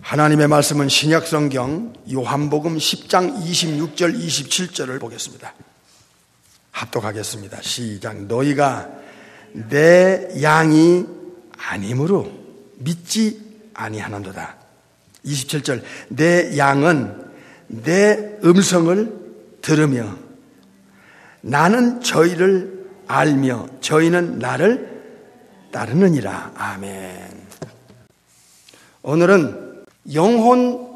하나님의 말씀은 신약성경 요한복음 10장 26절 27절을 보겠습니다. 합독하겠습니다. 시작. 너희가 내 양이 아니므로 믿지 아니하는도다. 27절. 내 양은 내 음성을 들으며 나는 저희를 알며 저희는 나를 따르느니라. 아멘. 오늘은 영혼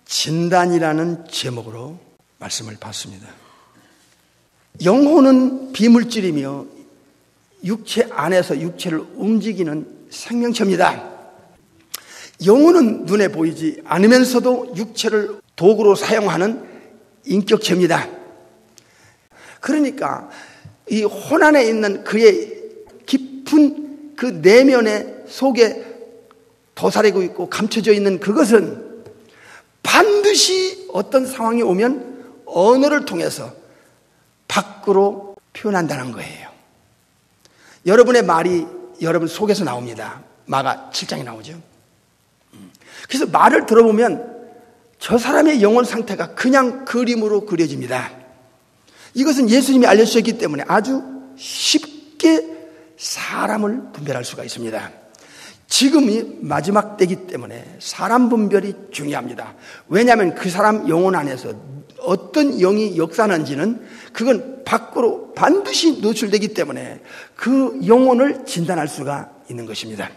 진단이라는 제목으로 말씀을 봤습니다. 영혼은 비물질이며 육체 안에서 육체를 움직이는 생명체입니다. 영혼은 눈에 보이지 않으면서도 육체를 도구로 사용하는 인격체입니다. 그러니까 이 혼안에 있는 그의 깊은 그 내면의 속에 도사리고 있고 감춰져 있는 그것은 반드시 어떤 상황이 오면 언어를 통해서 밖으로 표현한다는 거예요. 여러분의 말이 여러분 속에서 나옵니다. 마가 7장에 나오죠. 그래서 말을 들어보면 저 사람의 영혼 상태가 그냥 그림으로 그려집니다. 이것은 예수님이 알려주셨기 때문에 아주 쉽게 사람을 분별할 수가 있습니다. 지금이 마지막 때이기 때문에 사람 분별이 중요합니다. 왜냐하면 그 사람 영혼 안에서 어떤 영이 역사하는지는 그건 밖으로 반드시 노출되기 때문에 그 영혼을 진단할 수가 있는 것입니다.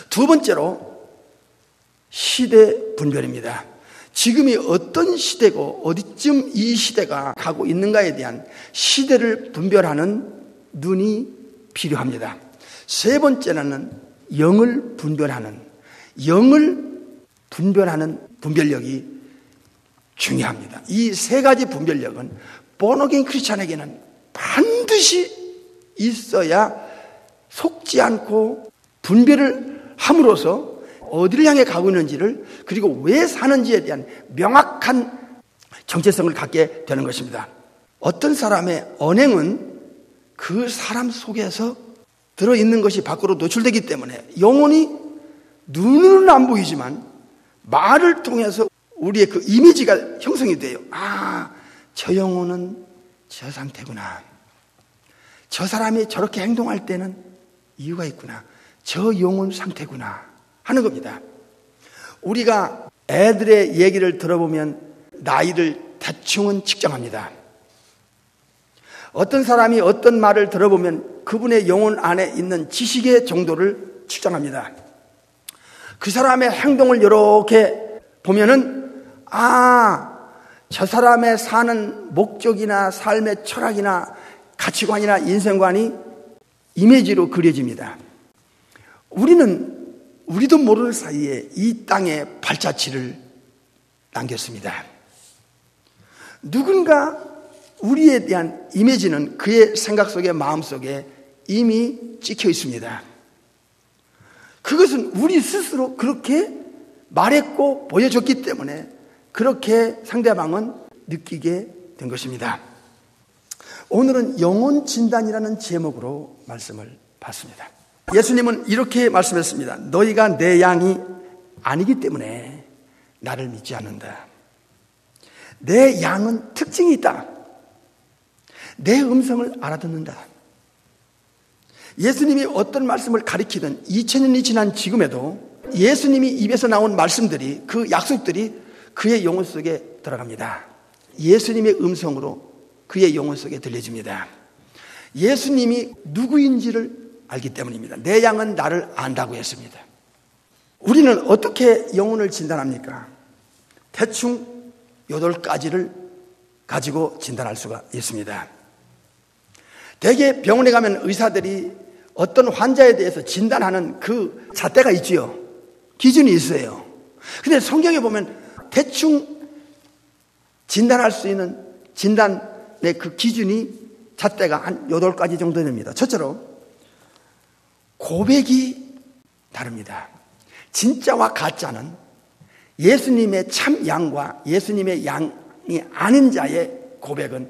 두 번째로 시대 분별입니다. 지금이 어떤 시대고 어디쯤 이 시대가 가고 있는가에 대한 시대를 분별하는 눈이 필요합니다. 세 번째는 영을 분별하는 분별력이 중요합니다. 이 세 가지 분별력은 본어게인 크리스찬에게는 반드시 있어야 속지 않고 분별을 함으로써 어디를 향해 가고 있는지를 그리고 왜 사는지에 대한 명확한 정체성을 갖게 되는 것입니다. 어떤 사람의 언행은 그 사람 속에서 들어있는 것이 밖으로 노출되기 때문에 영혼이 눈으로는 안 보이지만 말을 통해서 우리의 그 이미지가 형성이 돼요. 아, 저 영혼은 저 상태구나. 저 사람이 저렇게 행동할 때는 이유가 있구나. 저 영혼 상태구나 하는 겁니다. 우리가 애들의 얘기를 들어보면 나이를 대충은 측정합니다. 어떤 사람이 어떤 말을 들어보면 그분의 영혼 안에 있는 지식의 정도를 측정합니다. 그 사람의 행동을 이렇게 보면은 저 사람의 사는 목적이나 삶의 철학이나 가치관이나 인생관이 이미지로 그려집니다. 우리도 모르는 사이에 이 땅에 발자취를 남겼습니다. 누군가 우리에 대한 이미지는 그의 생각 속에 마음 속에 이미 찍혀 있습니다. 그것은 우리 스스로 그렇게 말했고 보여줬기 때문에 그렇게 상대방은 느끼게 된 것입니다. 오늘은 영혼 진단이라는 제목으로 말씀을 봤습니다. 예수님은 이렇게 말씀했습니다. 너희가 내 양이 아니기 때문에 나를 믿지 않는다. 내 양은 특징이 있다. 내 음성을 알아듣는다. 예수님이 어떤 말씀을 가리키든 2000년이 지난 지금에도 예수님이 입에서 나온 말씀들이 그 약속들이 그의 영혼 속에 들어갑니다. 예수님의 음성으로 그의 영혼 속에 들려집니다. 예수님이 누구인지를 알기 때문입니다. 내 양은 나를 안다고 했습니다. 우리는 어떻게 영혼을 진단합니까? 대충 8가지를 가지고 진단할 수가 있습니다. 대개 병원에 가면 의사들이 어떤 환자에 대해서 진단하는 그 잣대가 있지요. 기준이 있어요. 근데 성경에 보면 대충 진단할 수 있는 진단의 그 기준이 잣대가 한 8가지 정도 됩니다. 첫째로 고백이 다릅니다. 진짜와 가짜는 예수님의 참 양과 예수님의 양이 아닌 자의 고백은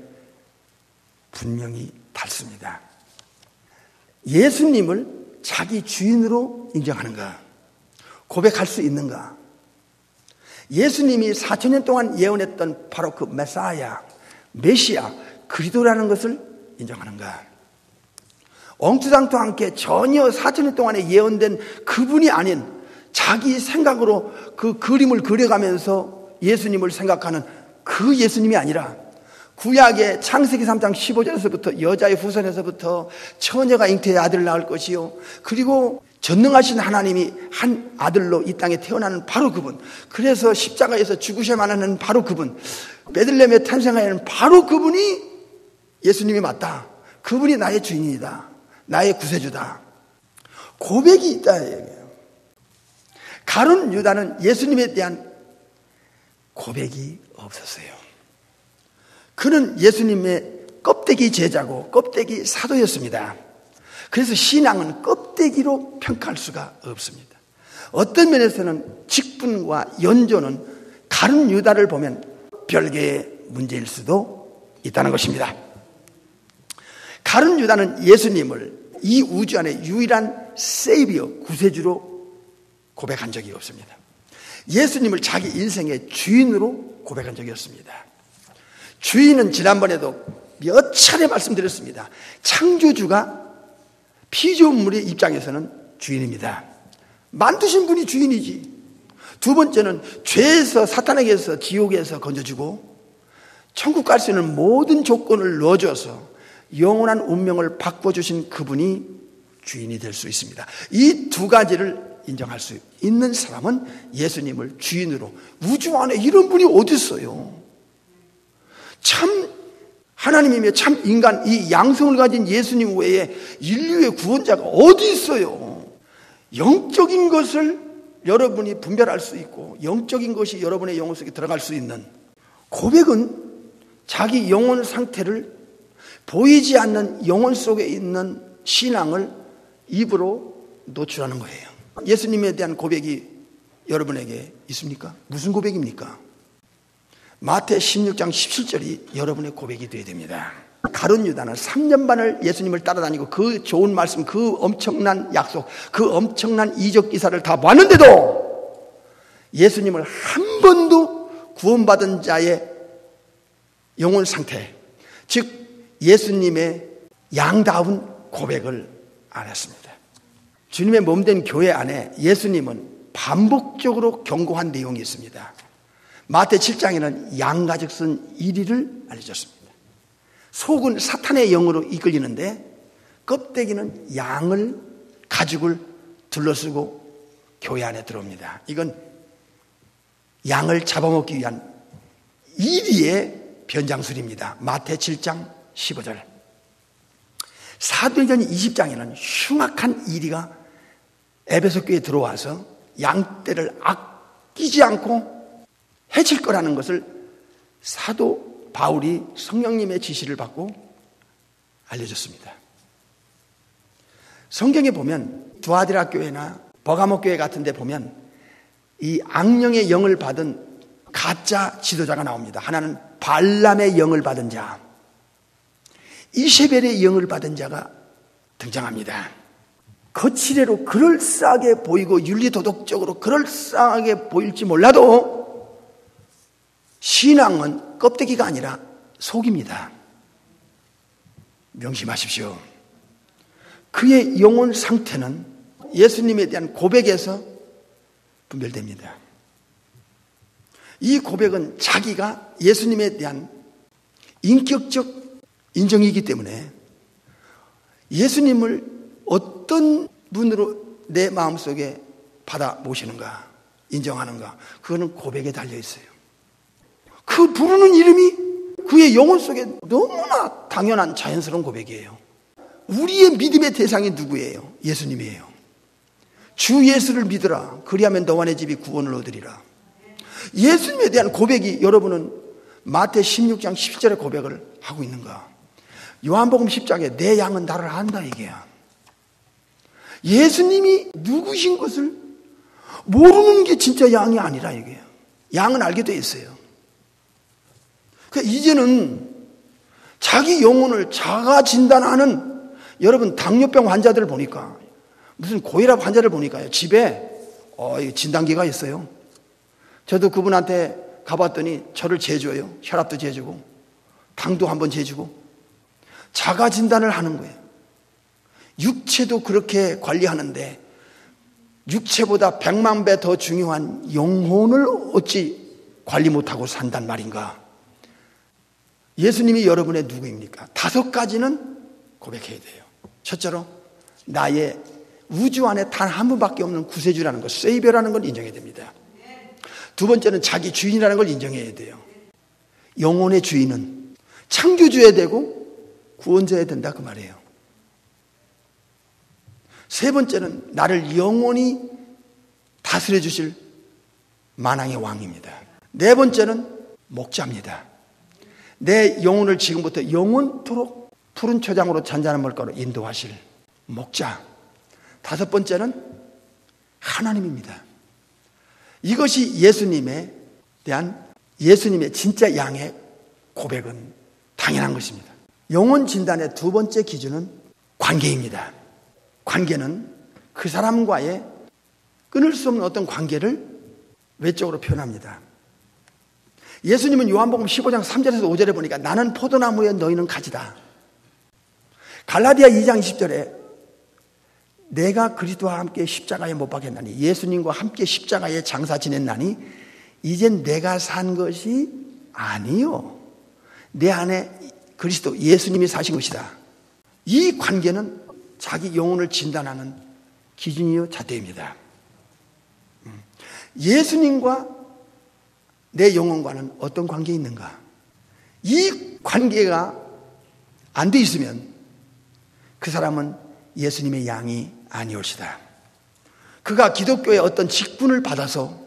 분명히 다릅니다. 예수님을 자기 주인으로 인정하는가? 고백할 수 있는가? 예수님이 4,000년 동안 예언했던 바로 그 메사야, 메시아, 그리스도라는 것을 인정하는가? 엉투장투 않게 전혀 4,000년 동안에 예언된 그분이 아닌 자기 생각으로 그 그림을 그려가면서 예수님을 생각하는 그 예수님이 아니라 구약의 창세기 3장 15절에서부터 여자의 후손에서부터 처녀가 잉태의 아들을 낳을 것이요, 그리고 전능하신 하나님이 한 아들로 이 땅에 태어나는 바로 그분, 그래서 십자가에서 죽으셔야만 하는 바로 그분, 베들레헴에 탄생하는 바로 그분이 예수님이 맞다. 그분이 나의 주인이다, 나의 구세주다. 고백이 있다 얘기해요. 가룟 유다는 예수님에 대한 고백이 없었어요. 그는 예수님의 껍데기 제자고 껍데기 사도였습니다. 그래서 신앙은 껍데기로 평가할 수가 없습니다. 어떤 면에서는 직분과 연조는 가룟 유다를 보면 별개의 문제일 수도 있다는 것입니다. 가룟 유다는 예수님을 이 우주 안에 유일한 세이비어, 구세주로 고백한 적이 없습니다. 예수님을 자기 인생의 주인으로 고백한 적이 없습니다. 주인은 지난번에도 몇 차례 말씀드렸습니다. 창조주가 피조물의 입장에서는 주인입니다. 만드신 분이 주인이지. 두 번째는 죄에서, 사탄에게서, 지옥에서 건져주고 천국 갈 수 있는 모든 조건을 넣어줘서 영원한 운명을 바꿔주신 그분이 주인이 될 수 있습니다. 이 두 가지를 인정할 수 있는 사람은 예수님을 주인으로, 우주 안에 이런 분이 어디 있어요? 참 하나님이며 참 인간, 이 양성을 가진 예수님 외에 인류의 구원자가 어디 있어요? 영적인 것을 여러분이 분별할 수 있고 영적인 것이 여러분의 영혼 속에 들어갈 수 있는 고백은 자기 영혼 상태를 보이지 않는 영혼 속에 있는 신앙을 입으로 노출하는 거예요. 예수님에 대한 고백이 여러분에게 있습니까? 무슨 고백입니까? 마태 16장 17절이 여러분의 고백이 되어야 됩니다. 가룟 유다는 3년 반을 예수님을 따라다니고 그 좋은 말씀, 그 엄청난 약속, 그 엄청난 이적 기사를 다 봤는데도 예수님을 한 번도 구원받은 자의 영혼 상태, 즉 예수님의 양다운 고백을 안 했습니다. 주님의 몸된 교회 안에 예수님은 반복적으로 경고한 내용이 있습니다. 마태 7장에는 양가죽선 1위를 알려줬습니다. 속은 사탄의 영으로 이끌리는데 껍데기는 양을, 가죽을 둘러쓰고 교회 안에 들어옵니다. 이건 양을 잡아먹기 위한 1위의 변장술입니다. 마태 7장 15절. 사도행전 20장에는 흉악한 1위가 에베소 교회에 들어와서 양떼를 아끼지 않고 해칠 거라는 것을 사도 바울이 성령님의 지시를 받고 알려줬습니다. 성경에 보면 두아디라 교회나 버가모 교회 같은 데 보면 이 악령의 영을 받은 가짜 지도자가 나옵니다. 하나는 발람의 영을 받은 자, 이세벨의 영을 받은 자가 등장합니다. 거칠애로 그럴싸하게 보이고 윤리도덕적으로 그럴싸하게 보일지 몰라도 신앙은 껍데기가 아니라 속입니다. 명심하십시오. 그의 영혼 상태는 예수님에 대한 고백에서 분별됩니다. 이 고백은 자기가 예수님에 대한 인격적 인정이기 때문에 예수님을 어떤 분으로 내 마음속에 받아 모시는가, 인정하는가, 그거는 고백에 달려 있어요. 그 부르는 이름이 그의 영혼 속에 너무나 당연한 자연스러운 고백이에요. 우리의 믿음의 대상이 누구예요? 예수님이에요. 주 예수를 믿으라. 그리하면 너와 내 집이 구원을 얻으리라. 예수님에 대한 고백이 여러분은 마태 16장 17절의 고백을 하고 있는가? 요한복음 10장에 내 양은 나를 안다 이게야. 예수님이 누구신 것을 모르는 게 진짜 양이 아니라 이게요. 양은 알게 돼 있어요. 그러니까 이제는 자기 영혼을 자가 진단하는 여러분 당뇨병 환자들을 보니까 무슨 고혈압 환자를 보니까요. 집에 진단기가 있어요. 저도 그분한테 가봤더니 저를 재줘요. 혈압도 재주고 당도 한번 재주고 자가 진단을 하는 거예요. 육체도 그렇게 관리하는데 육체보다 100만 배 더 중요한 영혼을 어찌 관리 못하고 산단 말인가. 예수님이 여러분의 누구입니까? 5가지는 고백해야 돼요. 첫째로 나의 우주 안에 단 한 분밖에 없는 구세주라는 것, 세이버라는 걸 인정해야 됩니다. 두 번째는 자기 주인이라는 걸 인정해야 돼요. 영혼의 주인은 창조주여야 되고 구원자여야 된다 그 말이에요. 세 번째는 나를 영원히 다스려 주실 만왕의 왕입니다. 네 번째는 목자입니다. 내 영혼을 지금부터 영원토록 푸른 초장으로 잔잔한 물가로 인도하실 목자. 5번째는 하나님입니다. 이것이 예수님에 대한 예수님의 진짜 양의 고백은 당연한 것입니다. 영혼 진단의 2번째 기준은 관계입니다. 관계는 그 사람과의 끊을 수 없는 어떤 관계를 외적으로 표현합니다. 예수님은 요한복음 15장 3절에서 5절에 보니까 나는 포도나무에 너희는 가지다. 갈라디아 2장 20절에 내가 그리스도와 함께 십자가에 못 박혔나니 예수님과 함께 십자가에 장사 지냈나니 이젠 내가 산 것이 아니요 내 안에 그리스도 예수님이 사신 것이다. 이 관계는 자기 영혼을 진단하는 기준이요 잣대입니다. 예수님과 내 영혼과는 어떤 관계가 있는가? 이 관계가 안 돼 있으면 그 사람은 예수님의 양이 아니올시다. 그가 기독교의 어떤 직분을 받아서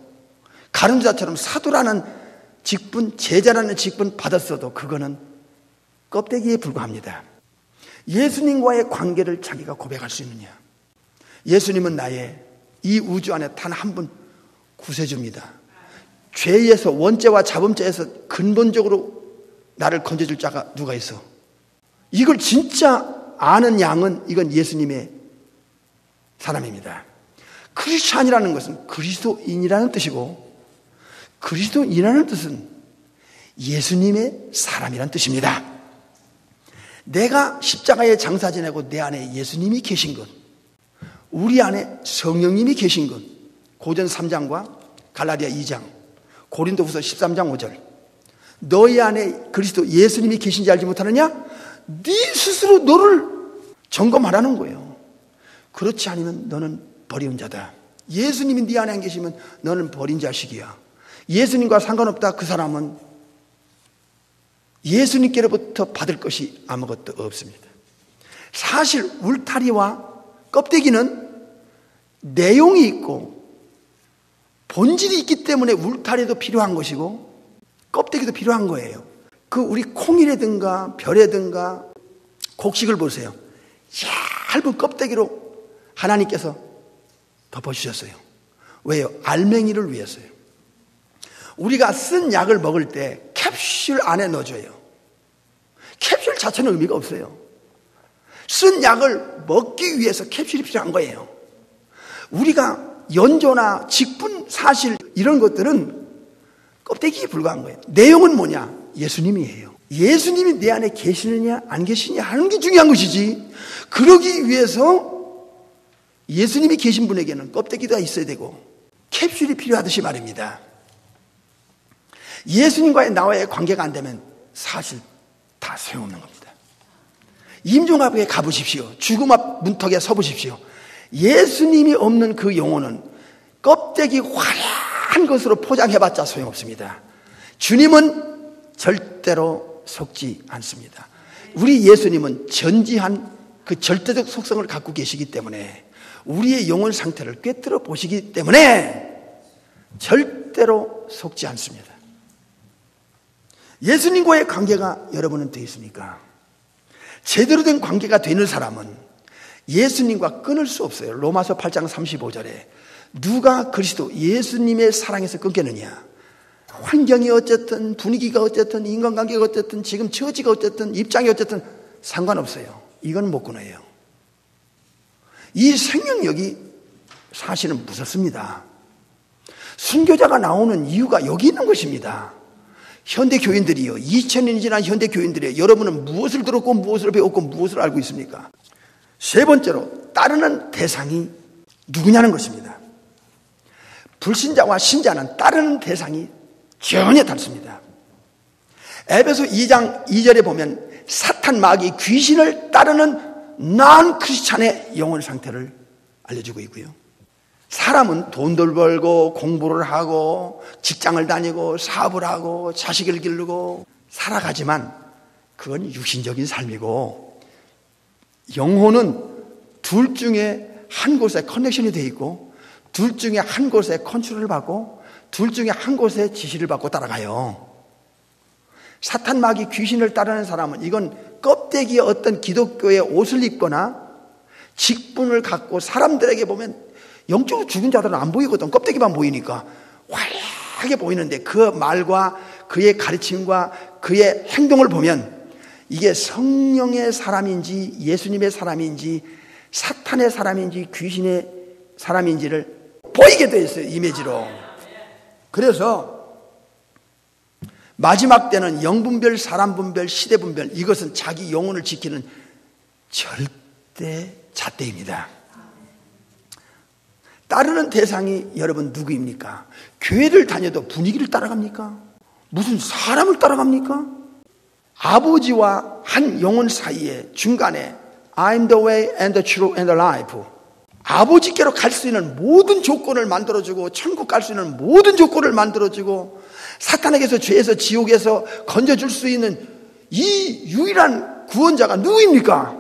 가룟자처럼 사도라는 직분, 제자라는 직분 받았어도 그거는 껍데기에 불과합니다. 예수님과의 관계를 자기가 고백할 수 있느냐? 예수님은 나의 이 우주 안에 단 한 분 구세주입니다. 죄에서 원죄와 자범죄에서 근본적으로 나를 건져줄 자가 누가 있어? 이걸 진짜 아는 양은 이건 예수님의 사람입니다. 크리스찬이라는 것은 그리스도인이라는 뜻이고 그리스도인이라는 뜻은 예수님의 사람이라는 뜻입니다. 내가 십자가에 장사 지내고 내 안에 예수님이 계신 것, 우리 안에 성령님이 계신 것, 고전 3장과 갈라디아 2장, 고린도후서 13장 5절. 너희 안에 그리스도 예수님이 계신지 알지 못하느냐? 네 스스로 너를 점검하라는 거예요. 그렇지 않으면 너는 버리운 자다. 예수님이 네 안에 안 계시면 너는 버린 자식이야. 예수님과 상관없다. 그 사람은 예수님께로부터 받을 것이 아무것도 없습니다. 사실 울타리와 껍데기는 내용이 있고 본질이 있기 때문에 울타리도 필요한 것이고 껍데기도 필요한 거예요. 그 우리 콩이라든가 별이라든가 곡식을 보세요. 얇은 껍데기로 하나님께서 덮어주셨어요. 왜요? 알맹이를 위해서요. 우리가 쓴 약을 먹을 때 캡슐 안에 넣어줘요. 캡슐 자체는 의미가 없어요. 쓴 약을 먹기 위해서 캡슐이 필요한 거예요. 우리가 연조나 직분, 사실 이런 것들은 껍데기에 불과한 거예요. 내용은 뭐냐? 예수님이에요. 예수님이 내 안에 계시느냐 안 계시느냐 하는 게 중요한 것이지. 그러기 위해서 예수님이 계신 분에게는 껍데기가 있어야 되고 캡슐이 필요하듯이 말입니다. 예수님과의 나와의 관계가 안 되면 사실 다 소용없는 겁니다. 임종 앞에 가보십시오. 죽음 앞 문턱에 서보십시오. 예수님이 없는 그 영혼은 껍데기 화려한 것으로 포장해봤자 소용없습니다. 주님은 절대로 속지 않습니다. 우리 예수님은 전지한 그 절대적 속성을 갖고 계시기 때문에 우리의 영혼 상태를 꿰뚫어 보시기 때문에 절대로 속지 않습니다. 예수님과의 관계가 여러분은 되어 있습니까? 제대로 된 관계가 되는 사람은 예수님과 끊을 수 없어요. 로마서 8장 35절에 누가 그리스도 예수님의 사랑에서 끊겠느냐? 환경이 어쨌든 분위기가 어쨌든 인간관계가 어쨌든 지금 처지가 어쨌든 입장이 어쨌든 상관없어요. 이건 못 끊어요. 이 생명력이 사실은 무섭습니다. 순교자가 나오는 이유가 여기 있는 것입니다. 현대 교인들이요, 2000년이 지난 현대 교인들이요, 여러분은 무엇을 들었고 무엇을 배웠고 무엇을 알고 있습니까? 세 번째로 따르는 대상이 누구냐는 것입니다. 불신자와 신자는 따르는 대상이 전혀 다릅니다. 에베소 2장 2절에 보면 사탄 마귀 귀신을 따르는 난 크리스찬의 영혼 상태를 알려주고 있고요. 사람은 돈들 벌고 공부를 하고 직장을 다니고 사업을 하고 자식을 기르고 살아가지만 그건 육신적인 삶이고, 영혼은 둘 중에 한 곳에 커넥션이 되어 있고 둘 중에 한 곳에 컨트롤을 받고 둘 중에 한 곳에 지시를 받고 따라가요. 사탄 마귀 귀신을 따르는 사람은 이건 껍데기에 어떤 기독교의 옷을 입거나 직분을 갖고 사람들에게 보면 영적으로 죽은 자들은 안 보이거든. 껍데기만 보이니까 화려하게 보이는데 그 말과 그의 가르침과 그의 행동을 보면 이게 성령의 사람인지 예수님의 사람인지 사탄의 사람인지 귀신의 사람인지를 보이게 되어 있어요, 이미지로. 그래서 마지막 때는 영분별, 사람분별, 시대분별, 이것은 자기 영혼을 지키는 절대 잣대입니다. 따르는 대상이 여러분 누구입니까? 교회를 다녀도 분위기를 따라갑니까? 무슨 사람을 따라갑니까? 아버지와 한 영혼 사이에 중간에 I'm the way and the truth and the life, 아버지께로 갈 수 있는 모든 조건을 만들어주고 천국 갈 수 있는 모든 조건을 만들어주고 사탄에게서 죄에서 지옥에서 건져줄 수 있는 이 유일한 구원자가 누구입니까?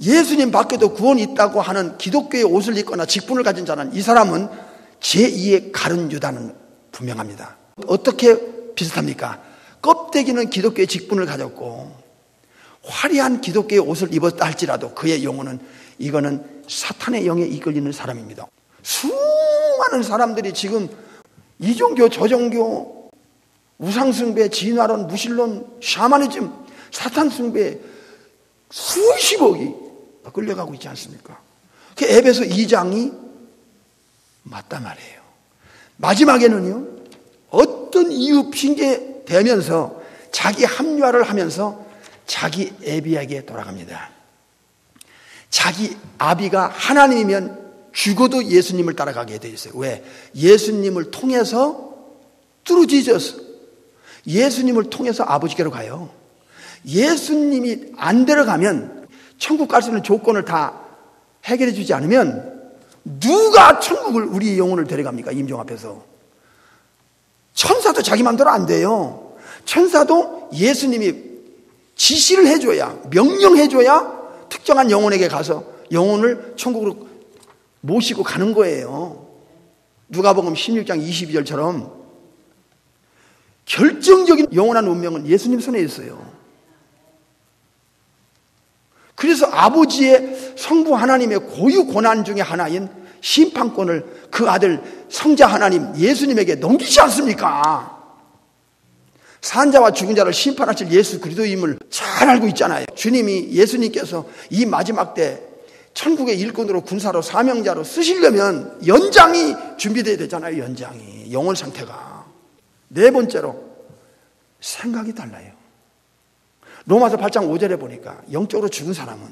예수님 밖에도 구원이 있다고 하는 기독교의 옷을 입거나 직분을 가진 자는, 이 사람은 제2의 가룟 유다는 분명합니다. 어떻게 비슷합니까? 껍데기는 기독교의 직분을 가졌고 화려한 기독교의 옷을 입었다 할지라도 그의 영혼은, 이거는 사탄의 영에 이끌리는 사람입니다. 수많은 사람들이 지금 이종교, 저종교, 우상숭배, 진화론, 무신론, 샤머니즘, 사탄숭배 수십억이 끌려가고 있지 않습니까? 그 에베소 2장이 맞단 말이에요. 마지막에는요, 어떤 이유 핑계 대면서 자기 합리화를 하면서 자기 애비에게 돌아갑니다. 자기 아비가 하나님이면 죽어도 예수님을 따라가게 돼 있어요. 왜? 예수님을 통해서 through Jesus, 예수님을 통해서 아버지께로 가요. 예수님이 안 데려가면, 천국 갈 수 있는 조건을 다 해결해 주지 않으면 누가 천국을, 우리 영혼을 데려갑니까? 임종 앞에서. 천사도 자기 마음대로 안 돼요. 천사도 예수님이 지시를 해줘야, 명령해줘야 특정한 영혼에게 가서 영혼을 천국으로 모시고 가는 거예요. 누가복음 16장 22절처럼 결정적인 영원한 운명은 예수님 손에 있어요. 그래서 아버지의 성부 하나님의 고유 고난 중에 하나인 심판권을 그 아들 성자 하나님 예수님에게 넘기지 않습니까? 산자와 죽은 자를 심판하실 예수 그리스도임을 잘 알고 있잖아요. 주님이, 예수님께서 이 마지막 때 천국의 일꾼으로, 군사로, 사명자로 쓰시려면 연장이 준비되어야 되잖아요. 연장이, 영혼 상태가. 네 번째로 생각이 달라요. 로마서 8장 5절에 보니까 영적으로 죽은 사람은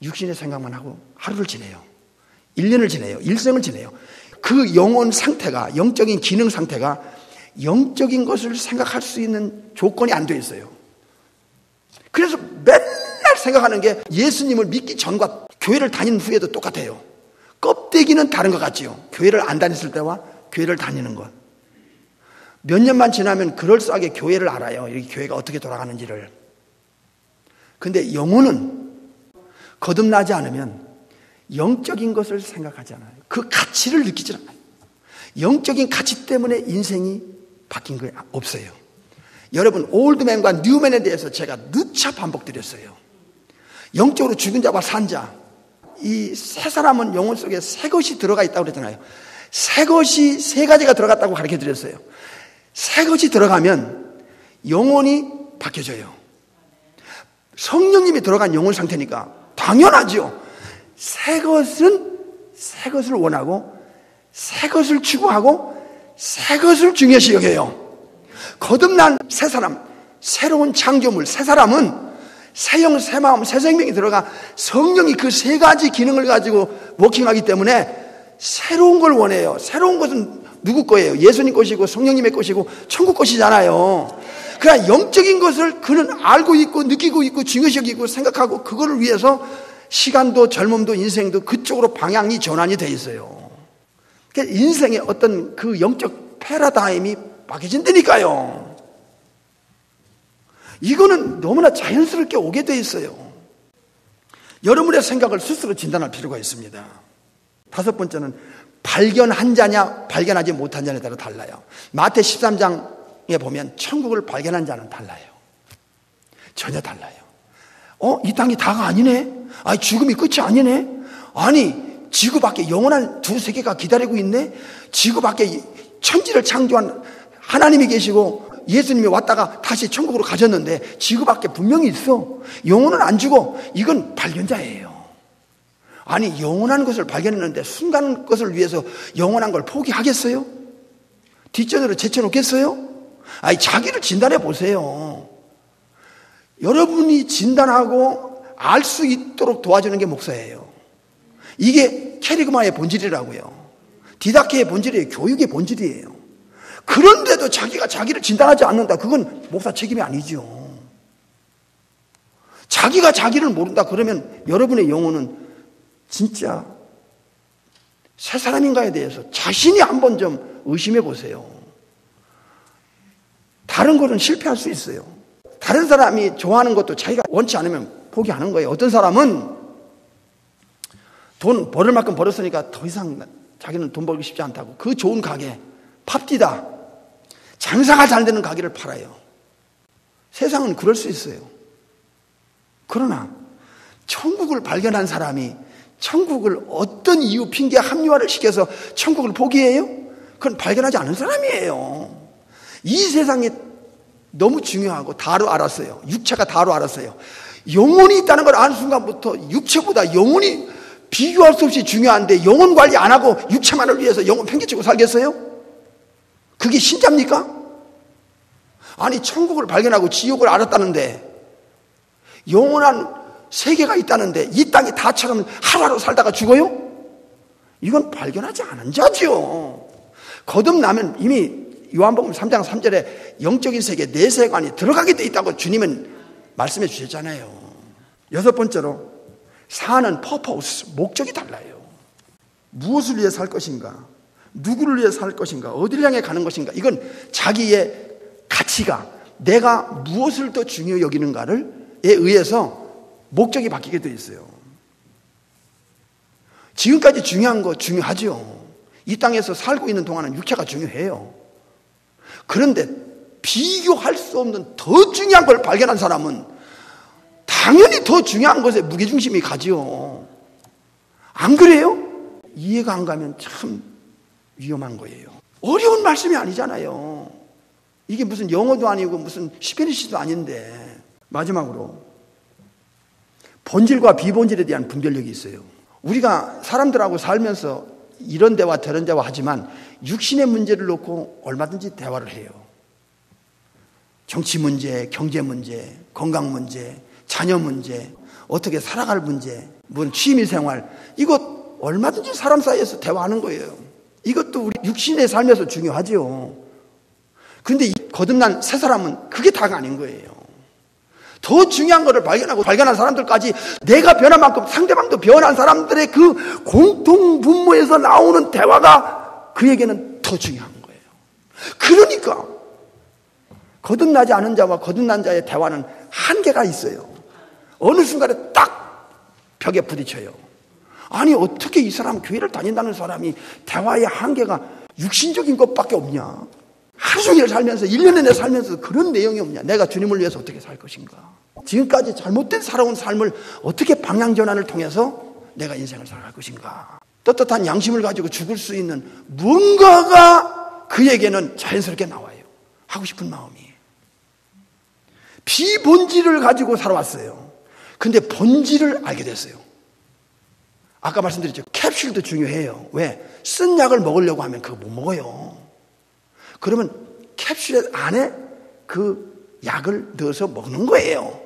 육신의 생각만 하고 하루를 지내요. 1년을 지내요. 일생을 지내요. 그 영혼 상태가, 영적인 기능 상태가 영적인 것을 생각할 수 있는 조건이 안 돼 있어요. 그래서 맨날 생각하는 게 예수님을 믿기 전과 교회를 다니는 후에도 똑같아요. 껍데기는 다른 것 같지요. 교회를 안 다녔을 때와 교회를 다니는 것. 몇 년만 지나면 그럴싸하게 교회를 알아요. 이 교회가 어떻게 돌아가는지를. 근데 영혼은 거듭나지 않으면 영적인 것을 생각하지 않아요. 그 가치를 느끼지 않아요. 영적인 가치 때문에 인생이 바뀐 게 없어요. 여러분, 올드맨과 뉴맨에 대해서 제가 누차 반복드렸어요. 영적으로 죽은 자와 산 자, 이 세 사람은 영혼 속에 새 것이 들어가 있다고 그랬잖아요. 새 것이 세 가지가 들어갔다고 가르쳐 드렸어요. 새 것이 들어가면 영혼이 바뀌어져요. 성령님이 들어간 영혼 상태니까 당연하죠. 새 것은 새 것을 원하고 새 것을 추구하고 새 것을 중요시 여겨요. 거듭난 새 사람, 새로운 창조물, 새 사람은 새 영, 새 마음, 새 생명이 들어가 성령이 그 세 가지 기능을 가지고 워킹하기 때문에 새로운 걸 원해요. 새로운 것은 누구 거예요? 예수님 것이고 성령님의 것이고 천국 것이잖아요. 그러나 영적인 것을 그는 알고 있고 느끼고 있고 중요시 여기고 생각하고 그거를 위해서 시간도 젊음도 인생도 그쪽으로 방향이 전환이 돼 있어요. 그러니까 인생의 어떤 그 영적 패러다임이 바뀌어진다니까요. 이거는 너무나 자연스럽게 오게 돼 있어요. 여러분의 생각을 스스로 진단할 필요가 있습니다. 다섯 번째는 발견한 자냐 발견하지 못한 자에 따라 달라요. 마태 13장에 보면 천국을 발견한 자는 달라요. 전혀 달라요. 이 땅이 다가 아니네. 아니 죽음이 끝이 아니네. 아니 지구 밖에 영원한 두 세계가 기다리고 있네. 지구 밖에 천지를 창조한 하나님이 계시고 예수님이 왔다가 다시 천국으로 가셨는데 지구 밖에 분명히 있어. 영혼은 안 죽어. 이건 발견자예요. 아니 영원한 것을 발견했는데 순간 것을 위해서 영원한 걸 포기하겠어요? 뒷전으로 제쳐놓겠어요? 아니 자기를 진단해 보세요. 여러분이 진단하고 알 수 있도록 도와주는 게 목사예요. 이게 캐리그마의 본질이라고요. 디다케의 본질이에요. 교육의 본질이에요. 그런데도 자기가 자기를 진단하지 않는다. 그건 목사 책임이 아니죠. 자기가 자기를 모른다 그러면 여러분의 영혼은 진짜 새 사람인가에 대해서 자신이 한번 좀 의심해 보세요. 다른 거는 실패할 수 있어요. 다른 사람이 좋아하는 것도 자기가 원치 않으면 포기하는 거예요. 어떤 사람은 돈 벌을 만큼 벌었으니까 더 이상 자기는 돈 벌기 쉽지 않다고 그 좋은 가게 팝디다 장사가 잘 되는 가게를 팔아요. 세상은 그럴 수 있어요. 그러나 천국을 발견한 사람이 천국을 어떤 이유 핑계 합리화를 시켜서 천국을 포기해요? 그건 발견하지 않은 사람이에요. 이 세상이 너무 중요하고 다로 알았어요. 육체가 다로 알았어요. 영혼이 있다는 걸 아는 순간부터 육체보다 영혼이 비교할 수 없이 중요한데 영혼 관리 안 하고 육체만을 위해서 영혼 팽개치고 살겠어요? 그게 신자입니까? 아니 천국을 발견하고 지옥을 알았다는데 영원한 세계가 있다는데 이 땅이 다처럼 하루하루 살다가 죽어요? 이건 발견하지 않은 자죠. 거듭나면 이미 요한복음 3장 3절에 영적인 세계 내세관이 들어가게 돼 있다고 주님은 말씀해 주셨잖아요. 여섯 번째로 사는 퍼포스, 목적이 달라요. 무엇을 위해 살 것인가? 누구를 위해 살 것인가? 어디를 향해 가는 것인가? 이건 자기의 가치가 내가 무엇을 더 중요히 여기는가에 의해서 목적이 바뀌게 돼 있어요. 지금까지 중요한 거 중요하죠. 이 땅에서 살고 있는 동안은 육체가 중요해요. 그런데 비교할 수 없는 더 중요한 걸 발견한 사람은 당연히 더 중요한 것에 무게중심이 가지요. 안 그래요? 이해가 안 가면 참 위험한 거예요. 어려운 말씀이 아니잖아요. 이게 무슨 영어도 아니고 무슨 스페니시도 아닌데. 마지막으로 본질과 비본질에 대한 분별력이 있어요. 우리가 사람들하고 살면서 이런 대화 저런 대화 하지만 육신의 문제를 놓고 얼마든지 대화를 해요. 정치 문제, 경제 문제, 건강 문제, 자녀 문제, 어떻게 살아갈 문제, 무슨 취미생활, 이것 얼마든지 사람 사이에서 대화하는 거예요. 이것도 우리 육신의 삶에서 중요하죠. 그런데 거듭난 새 사람은 그게 다가 아닌 거예요. 더 중요한 것을 발견한 사람들까지 내가 변한 만큼 상대방도 변한 사람들의 그 공통 분모에서 나오는 대화가 그에게는 더 중요한 거예요. 그러니까 거듭나지 않은 자와 거듭난 자의 대화는 한계가 있어요. 어느 순간에 딱 벽에 부딪혀요. 아니 어떻게 이 사람 교회를 다닌다는 사람이 대화의 한계가 육신적인 것밖에 없냐? 하루 종일 살면서 1년 내내 살면서 그런 내용이 없냐? 내가 주님을 위해서 어떻게 살 것인가? 지금까지 잘못된 살아온 삶을 어떻게 방향 전환을 통해서 내가 인생을 살아갈 것인가? 떳떳한 양심을 가지고 죽을 수 있는 무언가가 그에게는 자연스럽게 나와요. 하고 싶은 마음이. 비본질을 가지고 살아왔어요. 근데 본질을 알게 됐어요. 아까 말씀드렸죠. 캡슐도 중요해요. 왜? 쓴 약을 먹으려고 하면 그거 못 먹어요. 그러면 캡슐 안에 그 약을 넣어서 먹는 거예요.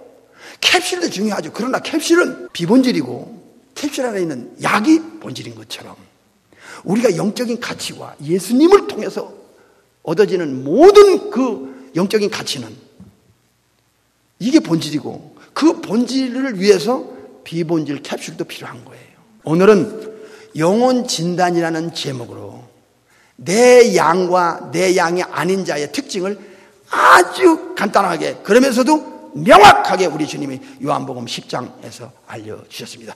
캡슐도 중요하죠. 그러나 캡슐은 비본질이고 캡슐 안에 있는 약이 본질인 것처럼 우리가 영적인 가치와 예수님을 통해서 얻어지는 모든 그 영적인 가치는 이게 본질이고 그 본질을 위해서 비본질 캡슐도 필요한 거예요. 오늘은 영혼 진단이라는 제목으로 내 양과 내 양이 아닌 자의 특징을 아주 간단하게 그러면서도 명확하게 우리 주님이 요한복음 10장에서 알려주셨습니다.